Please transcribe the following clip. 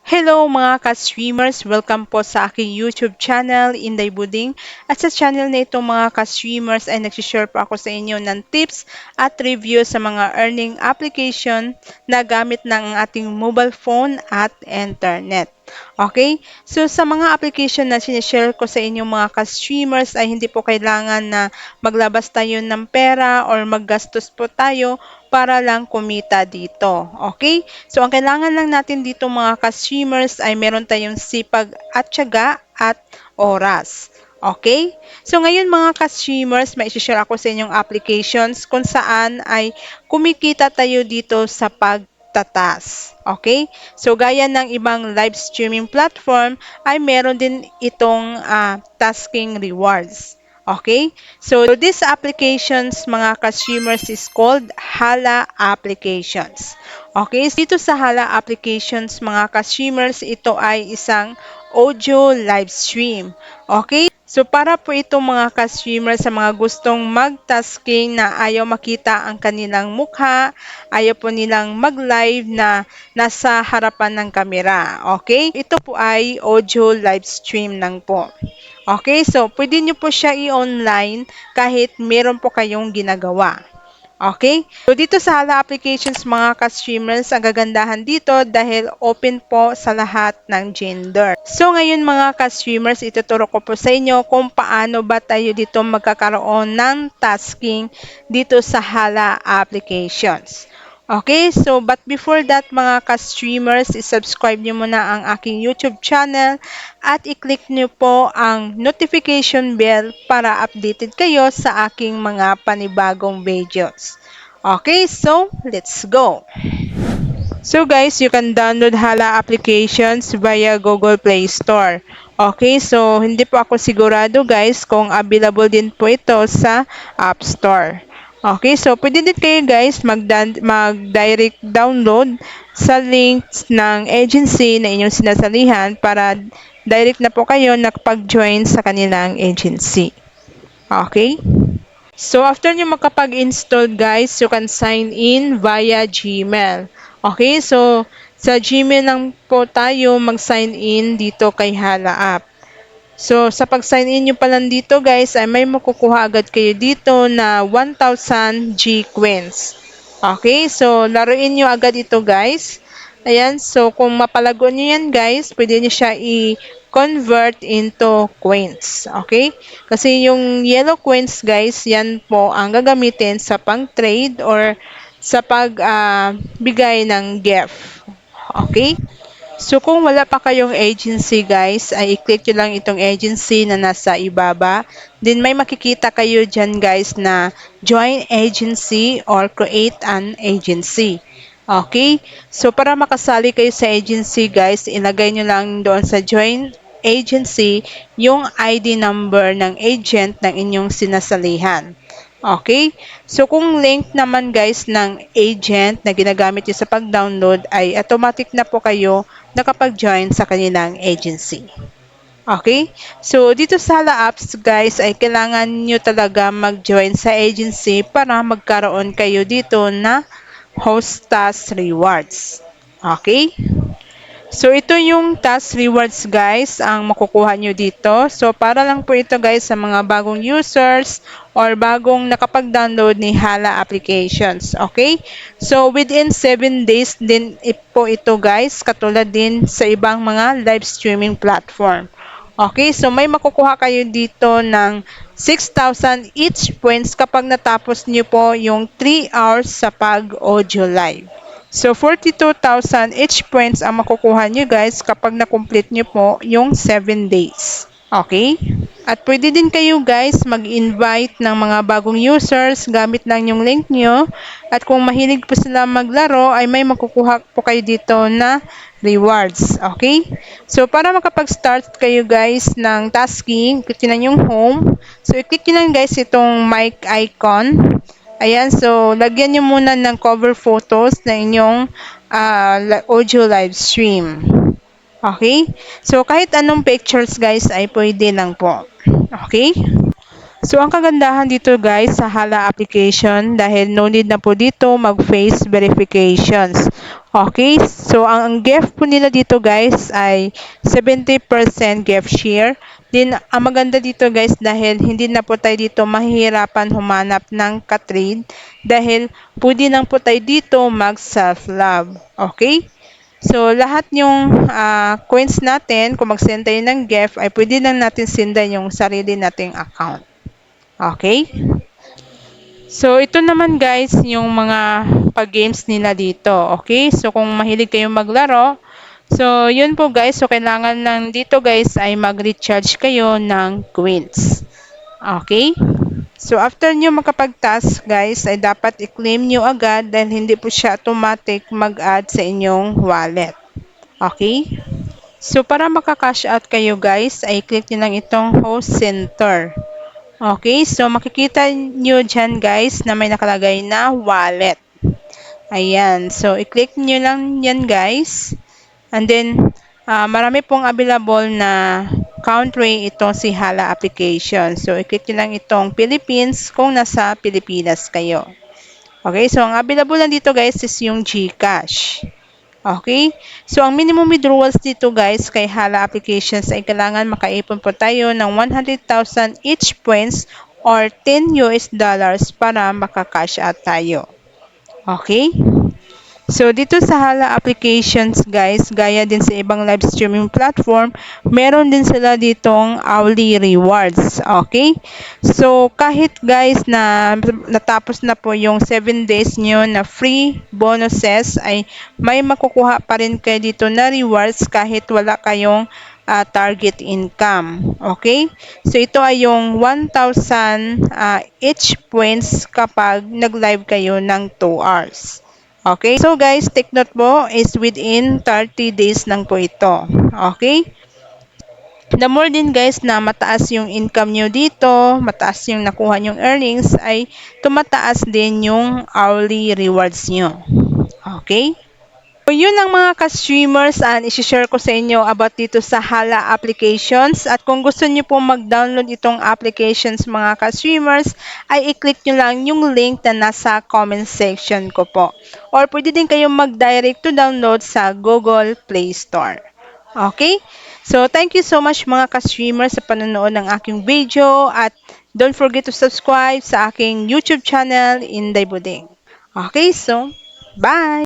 Hello mga ka-streamers! Welcome po sa aking YouTube channel, Inday Buding. At sa channel na ito mga ka-streamers ay nagsishare po ako sa inyo ng tips at review sa mga earning application na gamit ng ating mobile phone at internet. Okay? So sa mga application na sinishare ko sa inyo mga ka-streamers ay hindi po kailangan na maglabas tayo ng pera or maggastos po tayo para lang kumita dito. Okay? So, ang kailangan lang natin dito mga ka-streamers ay meron tayong sipag at tiyaga at oras. Okay? So, ngayon mga ka-streamers, may share ako sa inyong applications kung saan ay kumikita tayo dito sa pagtatas. Okay? So, gaya ng ibang live streaming platform, ay meron din itong tasking rewards. Okay? So, these applications, mga consumers, is called Hala applications. Okay? So, dito sa Hala applications, mga consumers, ito ay isang audio live stream. Okay? So, para po ito mga consumers sa mga gustong mag-tasking na ayaw makita ang kanilang mukha, ayaw po nilang mag-live na nasa harapan ng kamera. Okay? Ito po ay audio live stream lang po. Okay, so pwede nyo po siya i-online kahit meron po kayong ginagawa. Okay? So dito sa Hala applications mga ka-streamers, ang gagandahan dito dahil open po sa lahat ng gender. So ngayon mga ka-streamers, ituturo ko po sa inyo kung paano ba tayo dito magkakaroon ng tasking dito sa Hala applications. Okay, so but before that mga ka-streamers, i-subscribe nyo muna ang aking YouTube channel at i-click nyo po ang notification bell para updated kayo sa aking mga panibagong videos. Okay, so let's go! So guys, you can download Hala applications via Google Play Store. Okay, so hindi po ako sigurado guys kung available din po ito sa App Store. Okay, so pwede din kayo guys mag-direct download sa links ng agency na inyong sinasalihan para direct na po kayo nakapag-join sa kanilang agency. Okay? So, after nyo makapag-install guys, you can sign in via Gmail. Okay, so sa Gmail lang po tayo mag-sign in dito kay Hala app. So, sa pag-sign in nyo pa lang dito guys, ay may makukuha agad kayo dito na 1,000 G-Coins. Okay, so laruin nyo agad ito guys. Ayan, so kung mapalago nyo yan guys, pwede nyo siya i-convert into coins. Okay, kasi yung yellow coins guys, yan po ang gagamitin sa pang-trade or sa pag-bigay ng gift. Okay. So, kung wala pa kayong agency guys, ay i-click nyo lang itong agency na nasa ibaba. Then, may makikita kayo dyan guys na join agency or create an agency. Okay? So, para makasali kayo sa agency guys, ilagay nyo lang doon sa join agency yung ID number ng agent ng inyong sinasalihan. Okay? So, kung link naman guys ng agent na ginagamit nyo sa pag-download ay automatic na po kayo nakapag-join sa kanilang agency. Okay? So, dito sa Hala apps guys ay kailangan nyo talaga mag-join sa agency para magkaroon kayo dito na hostess rewards. Okay? So, ito yung task rewards guys, ang makukuha nyo dito. So, para lang po ito guys sa mga bagong users or bagong nakapag-download ni Hala applications. Okay? So, within 7 days din po ito guys, katulad din sa ibang mga live streaming platform. Okay? So, may makukuha kayo dito ng 6,000 each points kapag natapos nyo po yung 3 hours sa pag-audio live. So, 42,000 each points ang makukuha nyo guys kapag na-complete nyo po yung 7 days. Okay? At pwede din kayo guys mag-invite ng mga bagong users gamit lang yung link nyo. At kung mahilig po sila maglaro ay may makukuha po kayo dito na rewards. Okay? So, para makapag-start kayo guys ng tasking, click nyo yung home. So, i-click nyo lang guys itong mic icon. Ayan, so lagyan nyo muna ng cover photos na inyong audio live stream. Okay? So kahit anong pictures guys ay pwede lang po. Okay? So ang kagandahan dito guys sa Hala application dahil no need na po dito mag-face verifications. Okay, so ang gift po nila dito guys ay 70% gift share. Din ang maganda dito guys dahil hindi na po tayo dito mahihirapan humanap ng katrade dahil pwede lang po tayo dito mag self-love. Okay? So lahat yung coins natin, kung mag-send tayo ng gift ay pwede lang natin sendan yung sarili nating account. Okay? So, ito naman guys, yung mga pag-games nila dito. Okay? So, kung mahilig kayong maglaro, so, yun po guys. So, kailangan lang dito guys ay mag-recharge kayo ng coins. Okay? So, after nyo makapag-task guys, ay dapat i-claim nyo agad dahil hindi po siya automatic mag-add sa inyong wallet. Okay? So, para maka-cash out kayo guys, ay click nyo lang itong host center. Okay, so makikita nyo dyan guys na may nakalagay na wallet. Ayan, so i-click nyo lang yan guys. And then, marami pong available na country itong si Hala application. So i-click nyo lang itong Philippines kung nasa Pilipinas kayo. Okay, so ang available lang dito guys is yung GCash. Okay? So, ang minimum withdrawals dito guys kay Hala Applications ay kailangan makaipon po tayo ng 100,000 each points or 10 US dollars para maka-cash out tayo. Okay? So, dito sa Hala Applications, guys, gaya din sa ibang live streaming platform, meron din sila ditong hourly rewards. Okay? So, kahit guys na natapos na po yung 7 days nyo na free bonuses, ay may makukuha pa rin kayo dito na rewards kahit wala kayong target income. Okay? So, ito ay yung 1,000 each points kapag nag-live kayo ng 2 hours. Okay? So guys, take note po is within 30 days lang po ito. Okay? The more din guys na mataas yung income nyo dito, mataas yung nakuha nyong earnings, ay tumataas din yung hourly rewards nyo. Okay? So, yun lang mga ka-streamers and isi-share ko sa inyo about dito sa Hala applications. At kung gusto niyo po mag-download itong applications mga ka-streamers, ay i-click nyo lang yung link na nasa comment section ko po. Or pwede din kayong mag-direct to download sa Google Play Store. Okay? So, thank you so much mga ka-streamers sa panonood ng aking video at don't forget to subscribe sa aking YouTube channel, Inday Buding. Okay, so, bye!